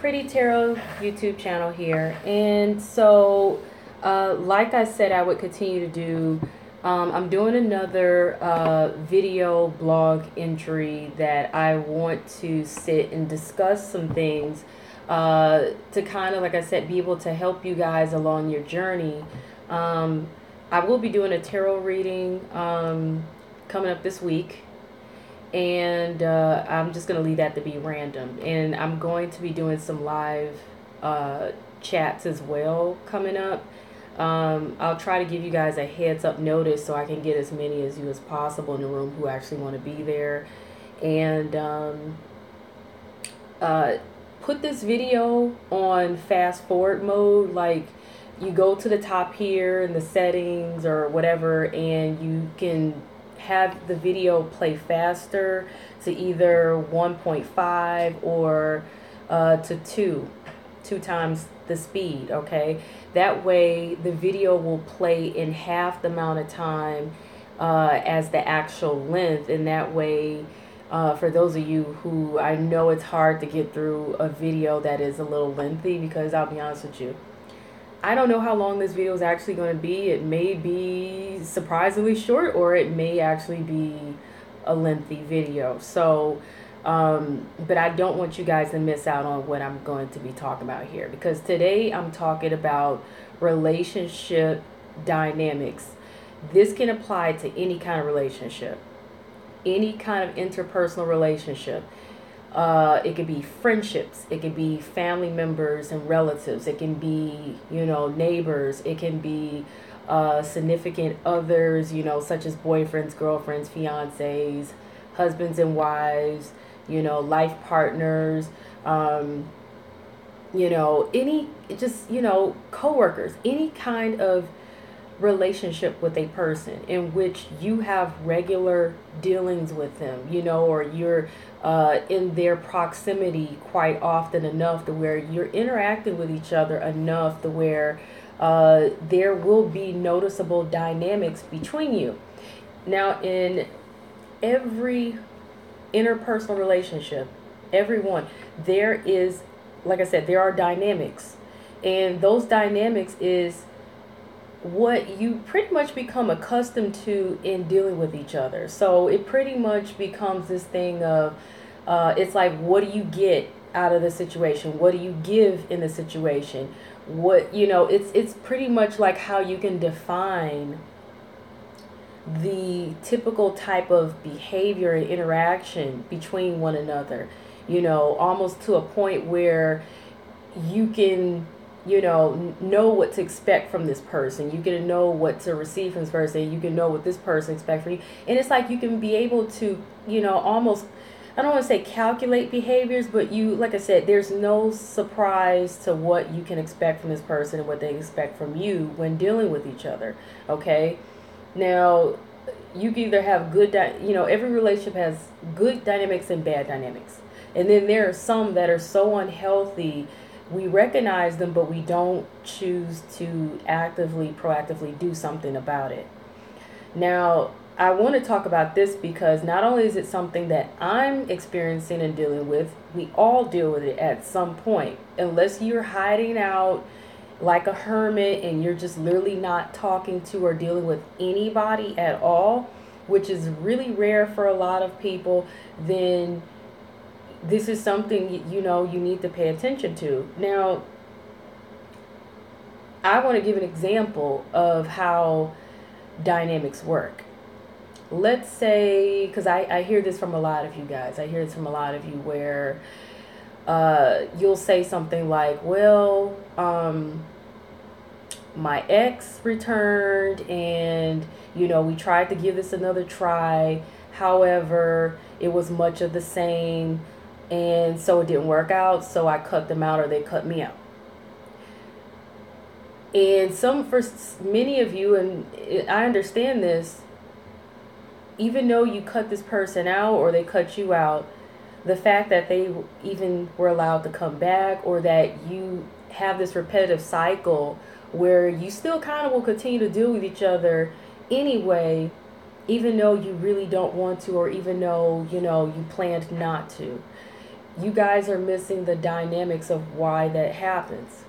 Pretty Tarot YouTube channel here. And so, like I said, I would continue to do, I'm doing another video blog entry that I want to sit and discuss some things to kind of, like I said, be able to help you guys along your journey. I will be doing a tarot reading coming up this week, and I'm just going to leave that to be random. And I'm going to be doing some live chats as well coming up. I'll try to give you guys a heads up notice so I can get as many as you as possible in the room who actually want to be there. And put this video on fast forward mode. Like, you go to the top here in the settings or whatever, and you can have the video play faster to either 1.5 or to two times the speed. Okay, that way the video will play in half the amount of time as the actual length. And that way, for those of you who, I know it's hard to get through a video that is a little lengthy, because I'll be honest with you, I don't know how long this video is actually going to be. It may be surprisingly short, or it may actually be a lengthy video. So, but I don't want you guys to miss out on what I'm going to be talking about here, because today I'm talking about relationship dynamics. This can apply to any kind of relationship, any kind of interpersonal relationship. It could be friendships, it could be family members and relatives, it can be, neighbors, it can be significant others, such as boyfriends, girlfriends, fiancés, husbands and wives, life partners, any, just, co-workers, any kind of relationship with a person in which you have regular dealings with them, or you're in their proximity quite often enough to where you're interacting with each other enough to where there will be noticeable dynamics between you. Now, in every interpersonal relationship, everyone, there is, like I said, there are dynamics, and those dynamics is what you pretty much become accustomed to in dealing with each other. So it pretty much becomes this thing of, it's like, what do you get out of the situation? What do you give in the situation? What, it's pretty much like how you can define the typical type of behavior and interaction between one another, almost to a point where you can know what to expect from this person. You can know what to receive from this person. You can know what this person expects from you. And it's like you can be able to, almost, I don't want to say calculate behaviors, but you, like I said, there's no surprise to what you can expect from this person and what they expect from you when dealing with each other. Okay? Now, you can either have good, every relationship has good dynamics and bad dynamics. And then there are some that are so unhealthy. We recognize them, but we don't choose to actively, proactively do something about it. Now, I want to talk about this because not only is it something that I'm experiencing and dealing with, we all deal with it at some point. Unless you're hiding out like a hermit and you're just literally not talking to or dealing with anybody at all, which is really rare for a lot of people, then this is something, you need to pay attention to. Now, I want to give an example of how dynamics work. Let's say, because I hear this from a lot of you guys. I hear this from a lot of you where you'll say something like, well, my ex returned and, we tried to give this another try. However, it was much of the same. And so it didn't work out, so I cut them out, or they cut me out. And for many of you, and I understand this, even though you cut this person out or they cut you out, the fact that they even were allowed to come back, or that you have this repetitive cycle where you still kind of will continue to deal with each other anyway, even though you really don't want to, or even though, you planned not to. you guys are missing the dynamics of why that happens.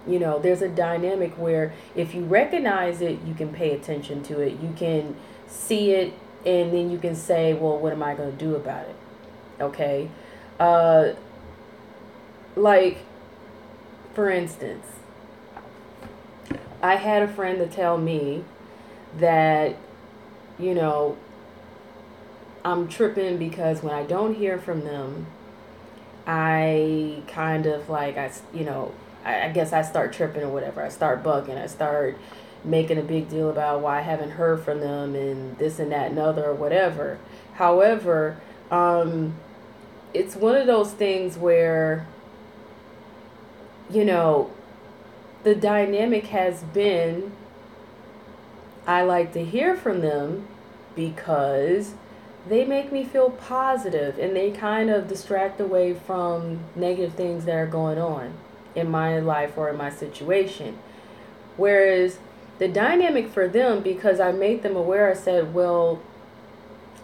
You know, there's a dynamic where if you recognize it, you can pay attention to it. You can see it, and then you can say, well, what am I going to do about it? Okay. Uh, like, for instance, I had a friend to tell me that, you know, I'm tripping because when I don't hear from them, I kind of like, I guess I start tripping or whatever. I start bugging. I start making a big deal about why I haven't heard from them and this and that and other or whatever. However, it's one of those things where, you know, the dynamic has been, I like to hear from them because they make me feel positive and they kind of distract away from negative things that are going on in my life or in my situation. Whereas the dynamic for them, because I made them aware, I said, well,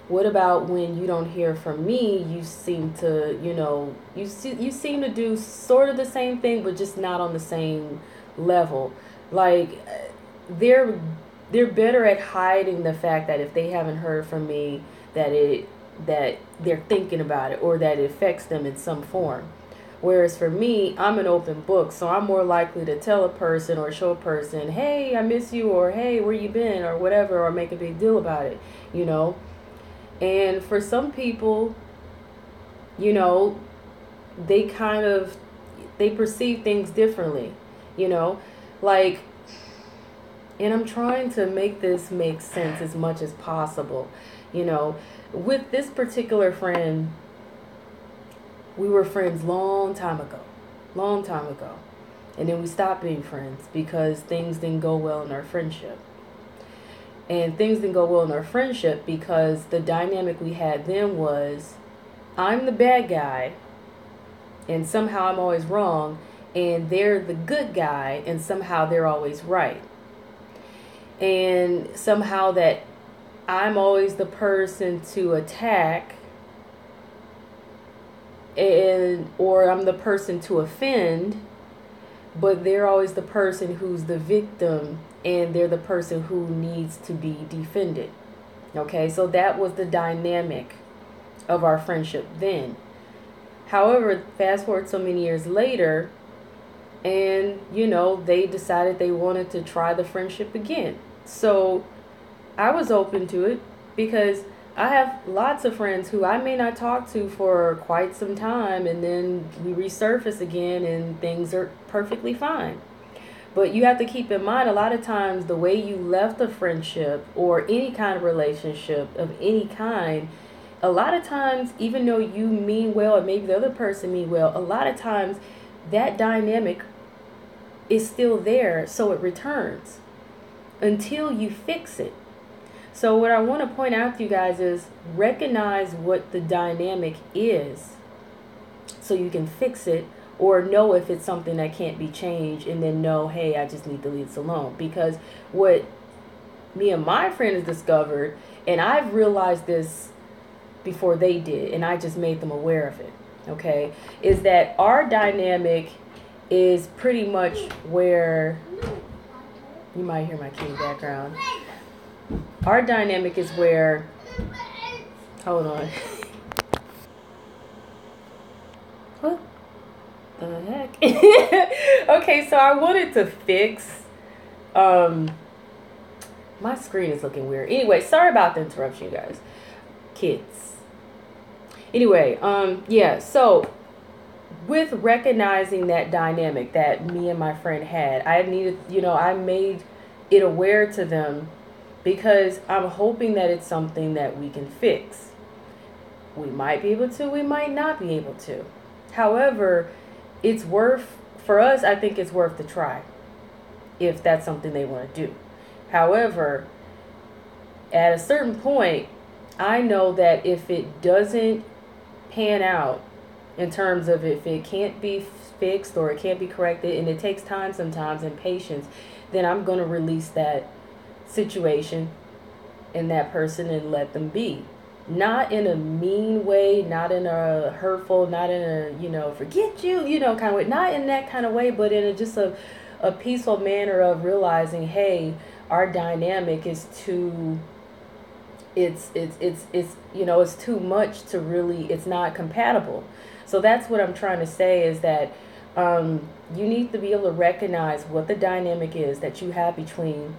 what about when you don't hear from me? You seem to, you seem to do sort of the same thing, but just not on the same level. Like, they're better at hiding the fact that if they haven't heard from me, that they're thinking about it or that it affects them in some form. Whereas for me, I'm an open book, so I'm more likely to tell a person or show a person, hey, I miss you, or hey, where you been, or whatever, or make a big deal about it, And for some people, they they perceive things differently, like, and I'm trying to make this make sense as much as possible. With this particular friend, we were friends long time ago. And then we stopped being friends because things didn't go well in our friendship. And things didn't go well in our friendship because the dynamic we had then was, I'm the bad guy and somehow I'm always wrong, and they're the good guy and somehow they're always right. And somehow that I'm always the person to attack, or I'm the person to offend, but they're always the person who's the victim and they're the person who needs to be defended. Okay, so that was the dynamic of our friendship then. However, fast forward so many years later, and they decided they wanted to try the friendship again. So I was open to it because I have lots of friends who I may not talk to for quite some time, and then we resurface again and things are perfectly fine. But you have to keep in mind, a lot of times the way you left a friendship or any kind of relationship of any kind, a lot of times, even though you mean well and maybe the other person mean well, a lot of times that dynamic is still there, so it returns until you fix it. So what I want to point out to you guys is recognize what the dynamic is so you can fix it, or know if it's something that can't be changed, and then know, hey, I just need to leave this alone. Because what me and my friend has discovered, and I've realized this before they did, and I just made them aware of it, okay, is that our dynamic is pretty much where, you might hear my kid background. Our dynamic is where, hold on. What the heck? Okay, so I wanted to fix, my screen is looking weird. Anyway, sorry about the interruption, you guys. Kids. Anyway, yeah, so with recognizing that dynamic that me and my friend had, I needed, I made it aware to them because I'm hoping that it's something that we can fix. We might be able to, we might not be able to. However, it's worth, for us, I think it's worth the try if that's something they want to do. However, at a certain point, I know that if it doesn't pan out, in terms of if it can't be fixed or it can't be corrected, and it takes time sometimes and patience, then I'm going to release that situation and that person and let them be. not in a mean way, not in a hurtful, not in a, forget you, kind of way, not in that kind of way, but in a peaceful manner of realizing, hey, our dynamic is too, it's too much to really, it's not compatible. So that's what I'm trying to say, is that you need to be able to recognize what the dynamic is that you have between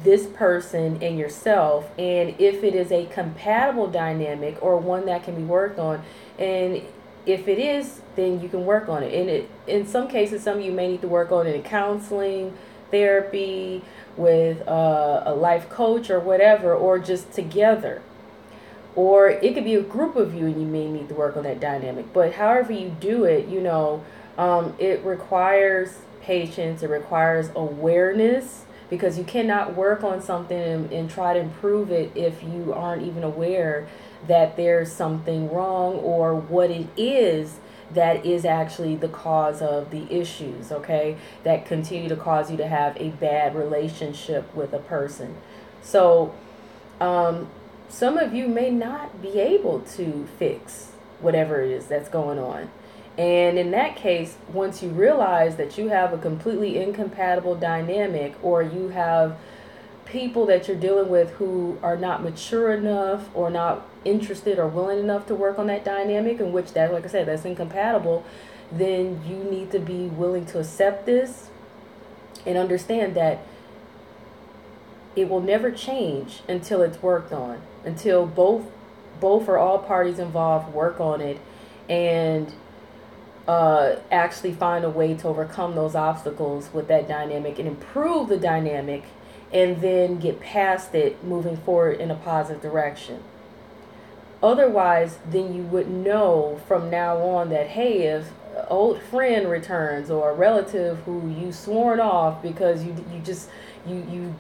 this person and yourself, and if it is a compatible dynamic or one that can be worked on. And if it is, then you can work on it. And in some cases, some of you may need to work on it in counseling, therapy, with a life coach or whatever, or just together. Or it could be a group of you and you may need to work on that dynamic. But however you do it, it requires patience, it requires awareness, because you cannot work on something and try to improve it if you aren't even aware that there's something wrong, or what it is that is actually the cause of the issues, okay, that continue to cause you to have a bad relationship with a person. So some of you may not be able to fix whatever it is that's going on. And in that case, once you realize that you have a completely incompatible dynamic, or you have people that you're dealing with who are not mature enough or not interested or willing enough to work on that dynamic, in which that, like I said, that's incompatible, then you need to be willing to accept this and understand that it will never change until it's worked on, until both or all parties involved work on it and actually find a way to overcome those obstacles with that dynamic and improve the dynamic, and then get past it, moving forward in a positive direction. Otherwise, then you would know from now on that, hey, if an old friend returns, or a relative who you sworn off because you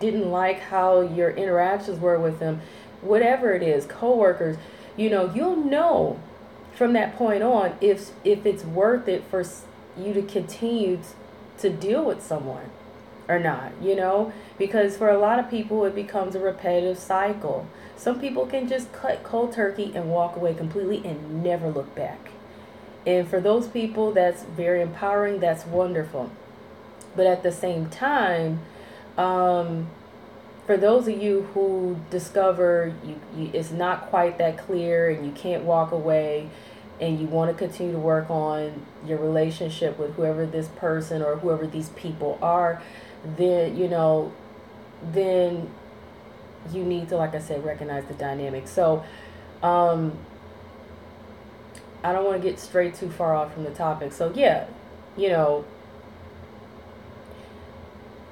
didn't like how your interactions were with them, whatever it is, coworkers, you'll know from that point on if it's worth it for you to continue to deal with someone or not, because for a lot of people it becomes a repetitive cycle. Some people can just cut cold turkey and walk away completely and never look back. And for those people, that's very empowering, that's wonderful. But at the same time, for those of you who discover it's not quite that clear and you can't walk away, and you want to continue to work on your relationship with whoever this person or whoever these people are, then then you need to, like I said, recognize the dynamic. So I don't want to get straight too far off from the topic. So yeah,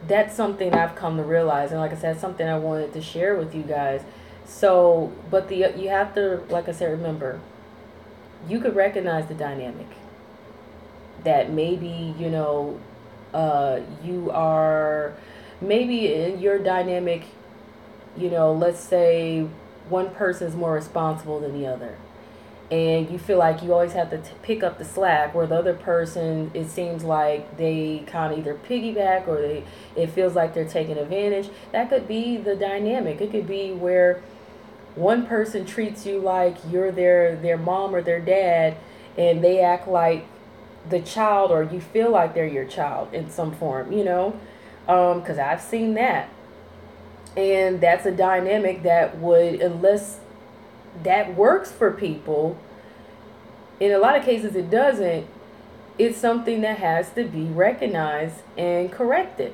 that's something I've come to realize, and like I said, something I wanted to share with you guys. So, but you have to, like I said, remember, you could recognize the dynamic that maybe, you are, maybe in your dynamic, let's say one person is more responsible than the other, and you feel like you always have to pick up the slack, where the other person, it seems like they kind of either piggyback, or it feels like they're taking advantage. That could be the dynamic. It could be where one person treats you like you're their mom or their dad, and they act like the child, or you feel like they're your child in some form, because I've seen that. And that's a dynamic that would, unless that works for people, in a lot of cases it doesn't, it's something that has to be recognized and corrected.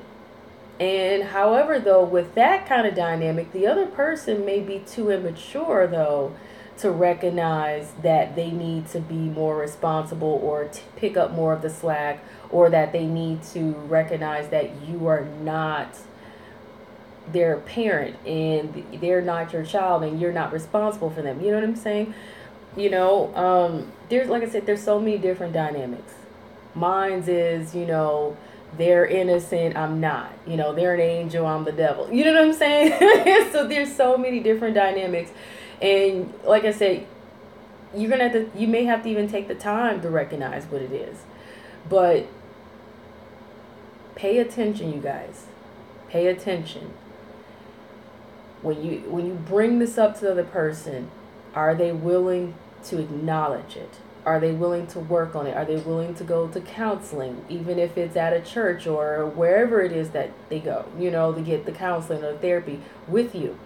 And however, though, with that kind of dynamic, the other person may be too immature, though, to recognize that they need to be more responsible, or to pick up more of the slack, or that they need to recognize that you are not their parent and they're not your child and you're not responsible for them. You know what I'm saying? There's, like I said, there's so many different dynamics. Mine's is, they're innocent, I'm not. They're an angel, I'm the devil. You know what I'm saying? So there's so many different dynamics. And like I said, you may have to even take the time to recognize what it is. But pay attention, you guys. Pay attention. When you bring this up to the other person, Are they willing to acknowledge it? Are they willing to work on it? Are they willing to go to counseling, even if it's at a church or wherever it is that they go, to get the counseling or therapy with you?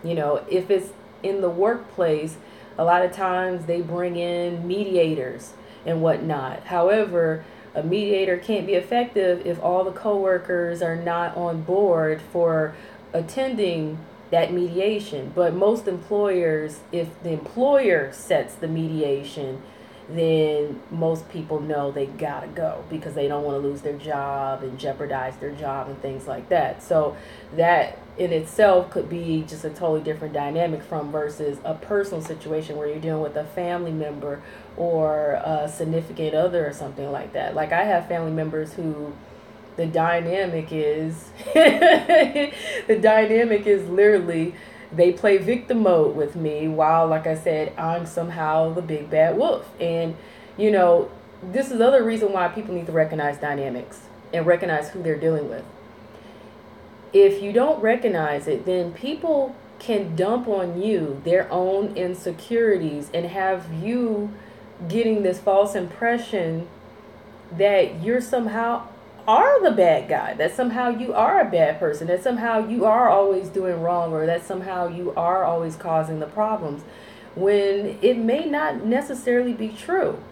If it's in the workplace, a lot of times they bring in mediators and whatnot. However, a mediator can't be effective if all the coworkers are not on board for attending that mediation. But most employers, if the employer sets the mediation, then most people know they gotta go because they don't want to lose their job and jeopardize their job and things like that. So that in itself could be just a totally different dynamic from versus a personal situation where you're dealing with a family member or a significant other or something like that. Like I have family members who the dynamic is the dynamic is literally they play victim mode with me while, like I said, I'm somehow the big bad wolf. And this is the other reason why people need to recognize dynamics and recognize who they're dealing with. If you don't recognize it, then people can dump on you their own insecurities and have you getting this false impression that you're somehow are the bad guy, that somehow you are a bad person, that somehow you are always doing wrong, or that somehow you are always causing the problems, when it may not necessarily be true.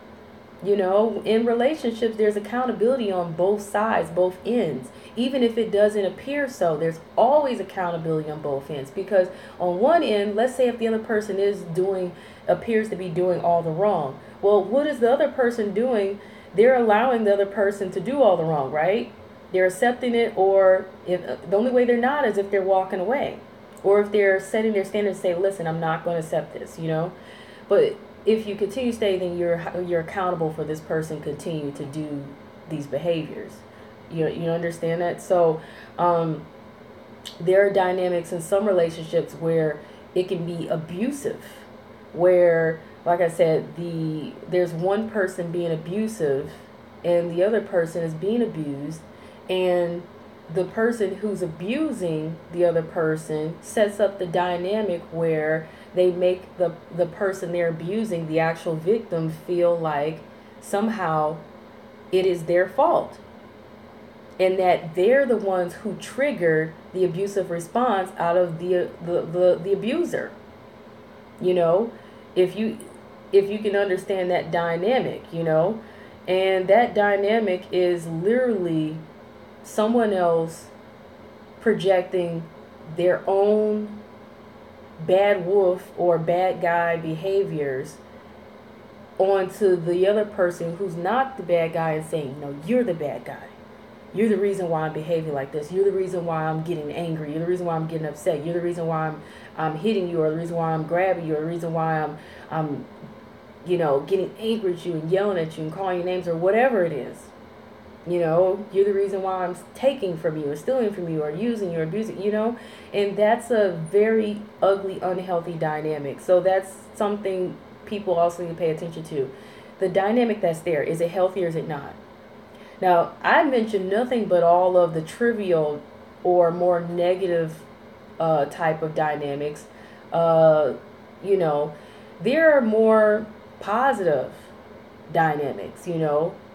In relationships, there's accountability on both sides, both ends. Even if it doesn't appear so, there's always accountability on both ends. Because on one end, let's say if the other person appears to be doing all the wrong. Well, what is the other person doing? They're allowing the other person to do all the wrong, right? They're accepting it, or if the only way they're not is if they're walking away. Or if they're setting their standards and say, listen, I'm not going to accept this, But if you continue to stay, then you're accountable for this person continue to do these behaviors. You understand that? So there are dynamics in some relationships where it can be abusive, where, like I said, there's one person being abusive and the other person is being abused, and the person who's abusing the other person sets up the dynamic where they make the person they're abusing, the actual victim, feel like somehow it is their fault and that they're the ones who triggered the abusive response out of the abuser. If you can understand that dynamic, and that dynamic is literally someone else projecting their own bad wolf or bad guy behaviors onto the other person who's not the bad guy and saying, no, you're the bad guy. You're the reason why I'm behaving like this. You're the reason why I'm getting angry. You're the reason why I'm getting upset. You're the reason why I'm hitting you, or the reason why I'm grabbing you, or the reason why I'm getting angry at you and yelling at you and calling you names or whatever it is. You're the reason why I'm taking from you or stealing from you or using you or abusing, and that's a very ugly, unhealthy dynamic. So that's something people also need to pay attention to. The dynamic that's there, is it healthy or is it not? Now, I mentioned nothing but all of the trivial or more negative type of dynamics. There are more positive dynamics,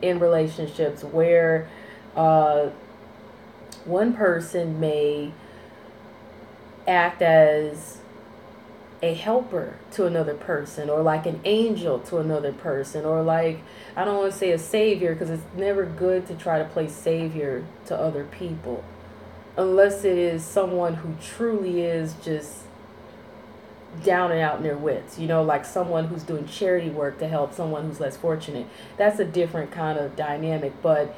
in relationships where one person may act as a helper to another person, or like an angel to another person, or like, I don't want to say a savior, because it's never good to try to play savior to other people unless it is someone who truly is just down and out in their wits, like someone who's doing charity work to help someone who's less fortunate. That's a different kind of dynamic. But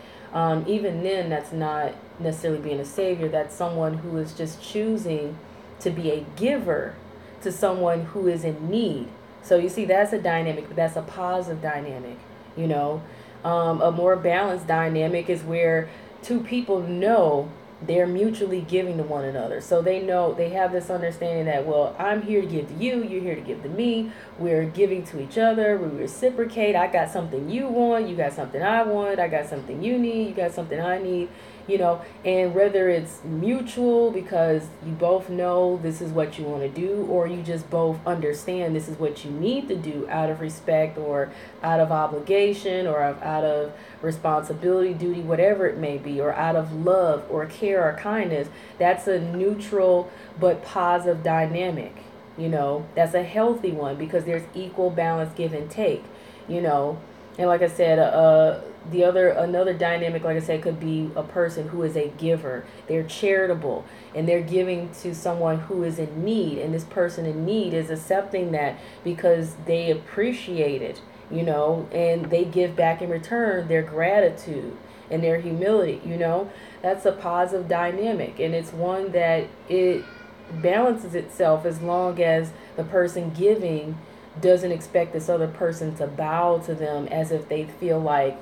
even then, that's not necessarily being a savior. That's someone who is just choosing to be a giver to someone who is in need. So you see, that's a dynamic, but that's a positive dynamic. A more balanced dynamic is where two people know they're mutually giving to one another. So they know, they have this understanding that, well, I'm here to give to you, you're here to give to me. We're giving to each other, we reciprocate. I got something you want, you got something I want, I got something you need, you got something I need, you know. And whether it's mutual because you both know this is what you want to do, or you just both understand this is what you need to do out of respect or out of obligation or out of responsibility, duty, whatever it may be, or out of love or care or kindness, that's a neutral but positive dynamic. You know, that's a healthy one because there's equal balance, give and take, you know. And like I said, another dynamic, like I said, could be a person who is a giver. They're charitable and they're giving to someone who is in need, and this person in need is accepting that because they appreciate it, you know, and they give back in return their gratitude and their humility, you know. That's a positive dynamic, and it's one that it balances itself as long as the person giving doesn't expect this other person to bow to them as if they feel like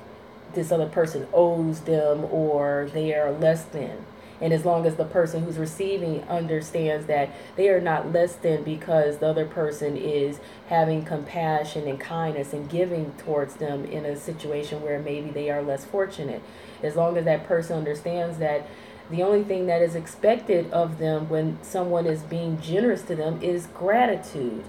this other person owes them or they are less than. And as long as the person who's receiving understands that they are not less than because the other person is having compassion and kindness and giving towards them in a situation where maybe they are less fortunate. As long as that person understands that the only thing that is expected of them when someone is being generous to them is gratitude.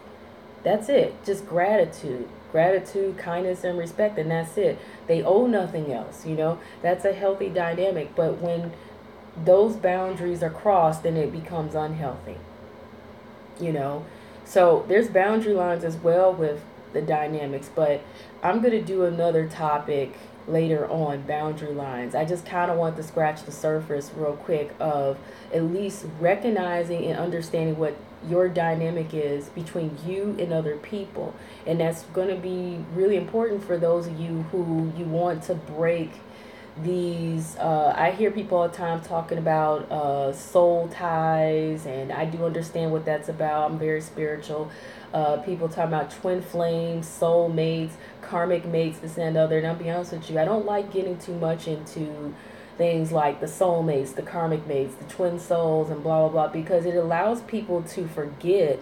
That's it. Just gratitude. Gratitude, kindness, and respect, and that's it. They owe nothing else, you know. That's a healthy dynamic. But when those boundaries are crossed, then it becomes unhealthy, you know. So there's boundary lines as well with the dynamics, but I'm going to do another topic later on, boundary lines. I just kind of want to scratch the surface real quick of at least recognizing and understanding what your dynamic is between you and other people. And that's going to be really important for those of you who you want to break these I hear people all the time talking about soul ties, and I do understand what that's about. I'm very spiritual. People talking about twin flames, soul mates, karmic mates, this and other. And I'll be honest with you, I don't like getting too much into things like the soul mates, the karmic mates, the twin souls, and blah blah blah, because it allows people to forget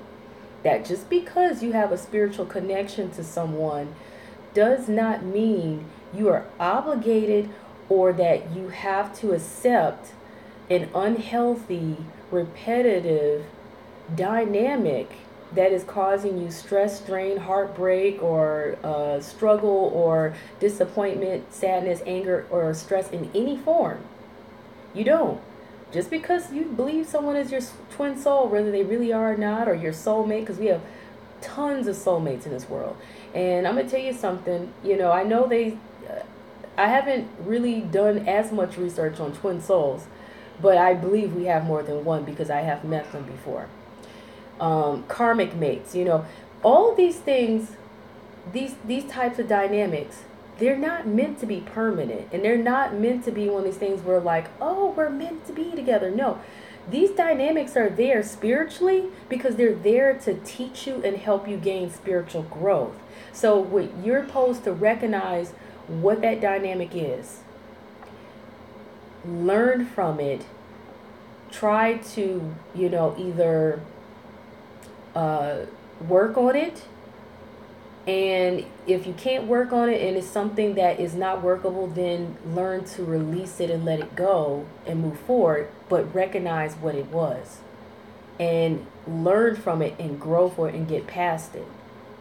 that just because you have a spiritual connection to someone does not mean you are obligated or that you have to accept an unhealthy, repetitive dynamic that is causing you stress, strain, heartbreak, or struggle, or disappointment, sadness, anger, or stress in any form. You don't. Just because you believe someone is your twin soul, whether they really are or not, or your soulmate, because we have tons of soulmates in this world. And I'm going to tell you something, you know, I know I haven't really done as much research on twin souls, but I believe we have more than one because I have met them before. Karmic mates, you know, all these things, these types of dynamics, they're not meant to be permanent, and they're not meant to be one of these things where like, oh, we're meant to be together. No, these dynamics are there spiritually because they're there to teach you and help you gain spiritual growth. So what you're supposed to recognize what that dynamic is, learn from it, try to, you know, either work on it, and if you can't work on it and it's something that is not workable, then learn to release it and let it go and move forward, but recognize what it was and learn from it and grow for it and get past it.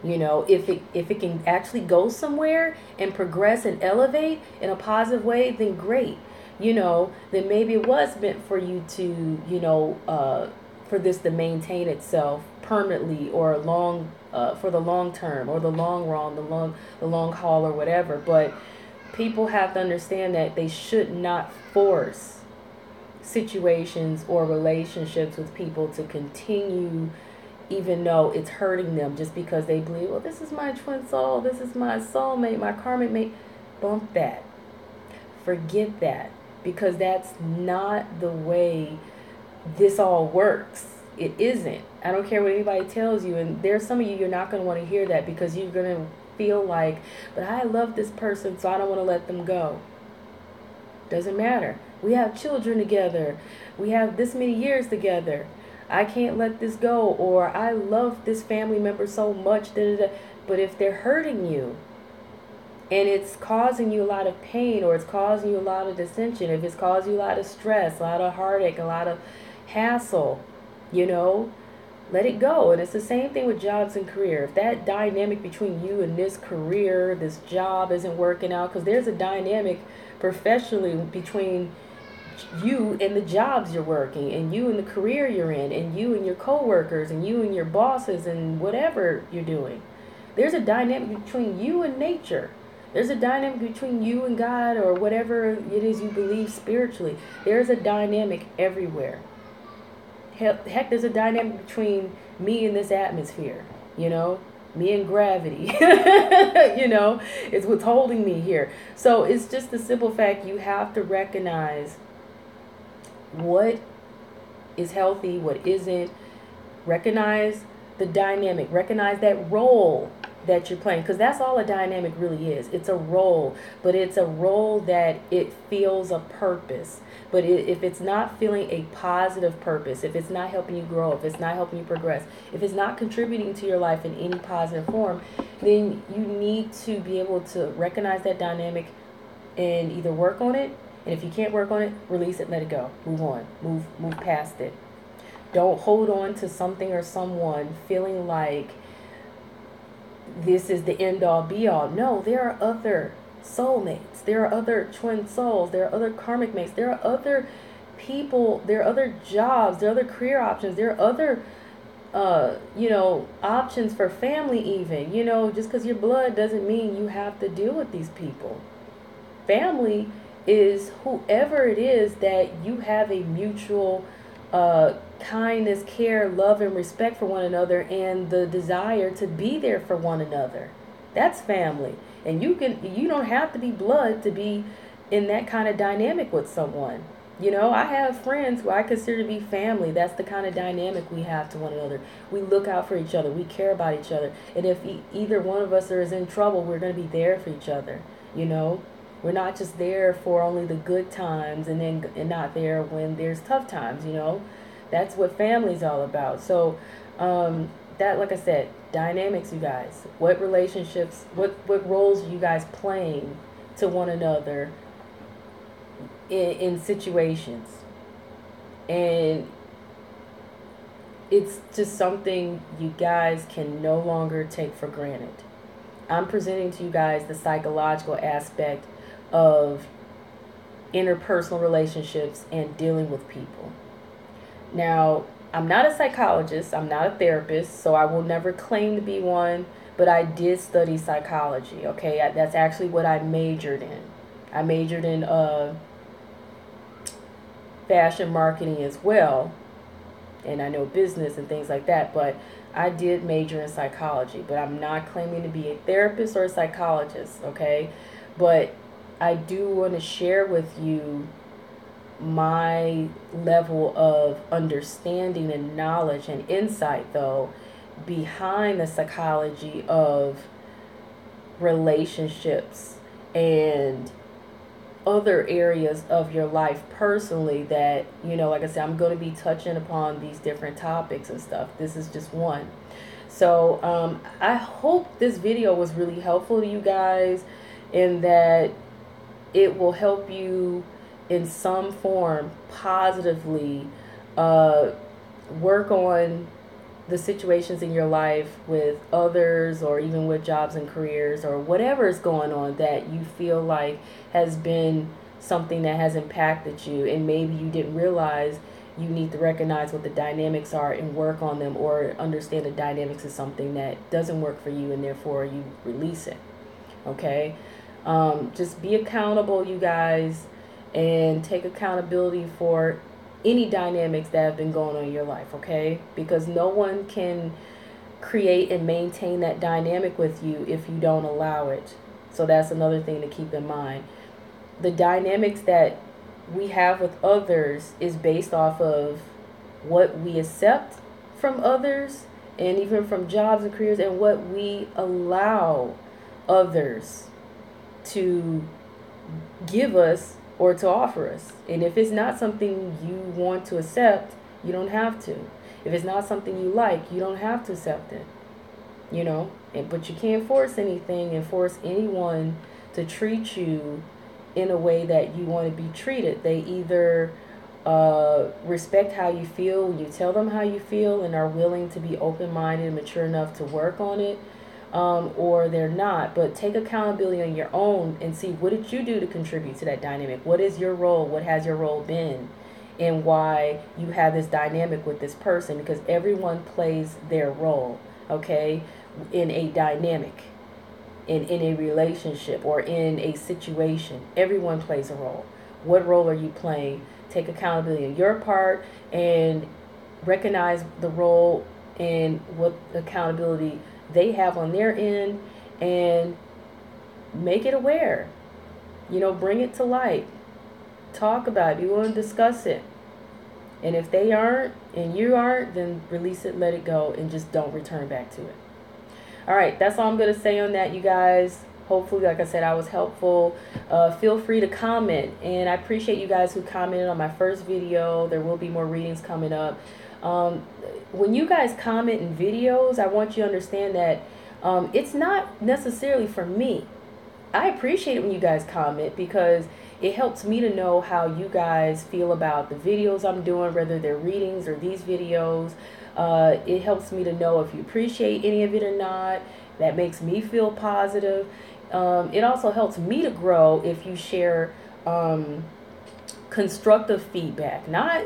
You know, if it can actually go somewhere and progress and elevate in a positive way, then great. You know, then maybe it was meant for you to, you know, for this to maintain itself permanently or for the long term or the long run, the long haul or whatever. But people have to understand that they should not force situations or relationships with people to continue, even though it's hurting them, just because they believe, well, this is my twin soul, this is my soulmate, my karmic mate. Bump that. Forget that, because that's not the way this all works. It isn't. I don't care what anybody tells you, and there's some of you, you're not going to want to hear that because you're going to feel like, but I love this person, so I don't want to let them go. Doesn't matter. We have children together. We have this many years together. I can't let this go, or I love this family member so much. Da, da, da. But if they're hurting you and it's causing you a lot of pain, or it's causing you a lot of dissension, if it's causing you a lot of stress, a lot of heartache, a lot of hassle, you know, let it go. And it's the same thing with jobs and career. If that dynamic between you and this career, this job isn't working out, because there's a dynamic professionally between you and the jobs you're working, and you and the career you're in, and you and your coworkers, and you and your bosses, and whatever you're doing. There's a dynamic between you and nature. There's a dynamic between you and God, or whatever it is you believe spiritually. There's a dynamic everywhere. Heck, there's a dynamic between me and this atmosphere, you know, me and gravity, you know, it's what's holding me here. So it's just the simple fact you have to recognize what is healthy, what isn't. Recognize the dynamic, recognize that role that you're playing, because that's all a dynamic really is. It's a role, but it's a role that it feels a purpose. But if it's not feeling a positive purpose, if it's not helping you grow, if it's not helping you progress, if it's not contributing to your life in any positive form, then you need to be able to recognize that dynamic and either work on it. And if you can't work on it, release it, let it go, move on, move past it. Don't hold on to something or someone feeling like this is the end all be all. No, there are other soulmates. There are other twin souls. There are other karmic mates. There are other people. There are other jobs. There are other career options. There are other, options for family even. You know, just because you're blood doesn't mean you have to deal with these people. Family is whoever it is that you have a mutual kindness, care, love, and respect for one another, and the desire to be there for one another. That's family. And you don't have to be blood to be in that kind of dynamic with someone. You know, I have friends who I consider to be family. That's the kind of dynamic we have to one another. We look out for each other. We care about each other. And if either one of us is in trouble, we're going to be there for each other. You know, we're not just there for only the good times and not there when there's tough times, you know. That's what family's all about. So, that, like I said, dynamics, you guys. What relationships, what roles are you guys playing to one another in situations? And it's just something you guys can no longer take for granted. I'm presenting to you guys the psychological aspect of interpersonal relationships and dealing with people. Now, I'm not a psychologist, I'm not a therapist, so I will never claim to be one, but I did study psychology, okay? That's actually what I majored in. I majored in fashion marketing as well, and I know business and things like that, but I did major in psychology, but I'm not claiming to be a therapist or a psychologist, okay? But I do want to share with you my level of understanding and knowledge and insight, though, behind the psychology of relationships and other areas of your life personally that, you know, like I said, I'm going to be touching upon these different topics and stuff. This is just one. So I hope this video was really helpful to you guys, in that it will help you in some form positively work on the situations in your life with others, or even with jobs and careers, or whatever is going on that you feel like has been something that has impacted you, and maybe you didn't realize. You need to recognize what the dynamics are and work on them, or understand the dynamics of something that doesn't work for you, and therefore you release it. Okay? Just be accountable, you guys, and take accountability for any dynamics that have been going on in your life, okay? Because no one can create and maintain that dynamic with you if you don't allow it. So that's another thing to keep in mind. The dynamics that we have with others is based off of what we accept from others, and even from jobs and careers, and what we allow others to give us or to offer us. And if it's not something you want to accept, you don't have to. If it's not something you like, you don't have to accept it. You know, but you can't force anything and force anyone to treat you in a way that you want to be treated. They either respect how you feel, you tell them how you feel, and are willing to be open-minded and mature enough to work on it, or they're not. But take accountability on your own and see, what did you do to contribute to that dynamic? What is your role? What has your role been? And why you have this dynamic with this person? Because everyone plays their role, okay, in a dynamic, in a relationship, or in a situation. Everyone plays a role. What role are you playing? Take accountability on your part and recognize the role and what accountability they have on their end, and make it aware. You know, bring it to light. Talk about it. Be willing to discuss it. And if they aren't and you aren't, then release it, let it go, and just don't return back to it. All right, that's all I'm going to say on that, you guys. Hopefully, like I said, I was helpful. Feel free to comment. And I appreciate you guys who commented on my first video. There will be more readings coming up. When you guys comment in videos, I want you to understand that it's not necessarily for me. I appreciate it when you guys comment, because it helps me to know how you guys feel about the videos I'm doing, whether they're readings or these videos. It helps me to know if you appreciate any of it or not. That makes me feel positive. It also helps me to grow if you share constructive feedback, not,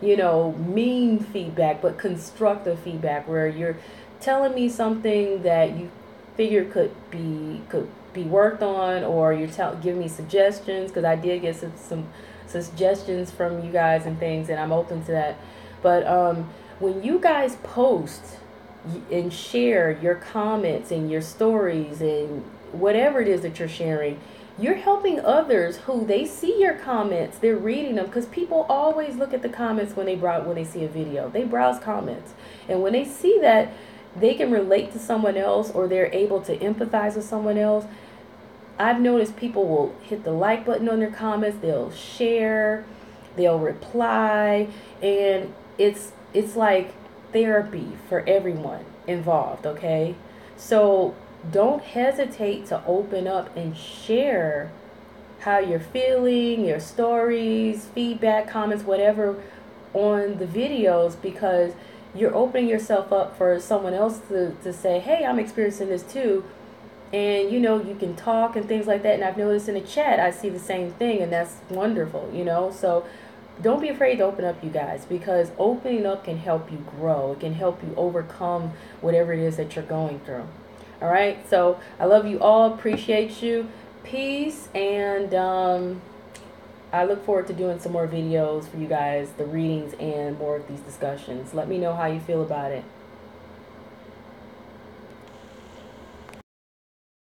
you know, mean feedback, but constructive feedback, where you're telling me something that you figure could be worked on, or you're giving me suggestions, because I did get some suggestions from you guys and things, and I'm open to that. But when you guys post and share your comments and your stories and whatever it is that you're sharing, you're helping others who they see your comments, they're reading them, because people always look at the comments when they see a video. They browse comments, and when they see that they can relate to someone else, or they're able to empathize with someone else, I've noticed people will hit the like button on their comments, they'll share, they'll reply, and it's like therapy for everyone involved, okay? So don't hesitate to open up and share how you're feeling, your stories, feedback, comments, whatever, on the videos, because you're opening yourself up for someone else to say, hey, I'm experiencing this too. And, you know, you can talk and things like that. And I've noticed in the chat, I see the same thing, and that's wonderful, you know. So don't be afraid to open up, you guys, because opening up can help you grow. It can help you overcome whatever it is that you're going through. All right. So I love you all. Appreciate you. Peace. And I look forward to doing some more videos for you guys, the readings and more of these discussions. Let me know how you feel about it.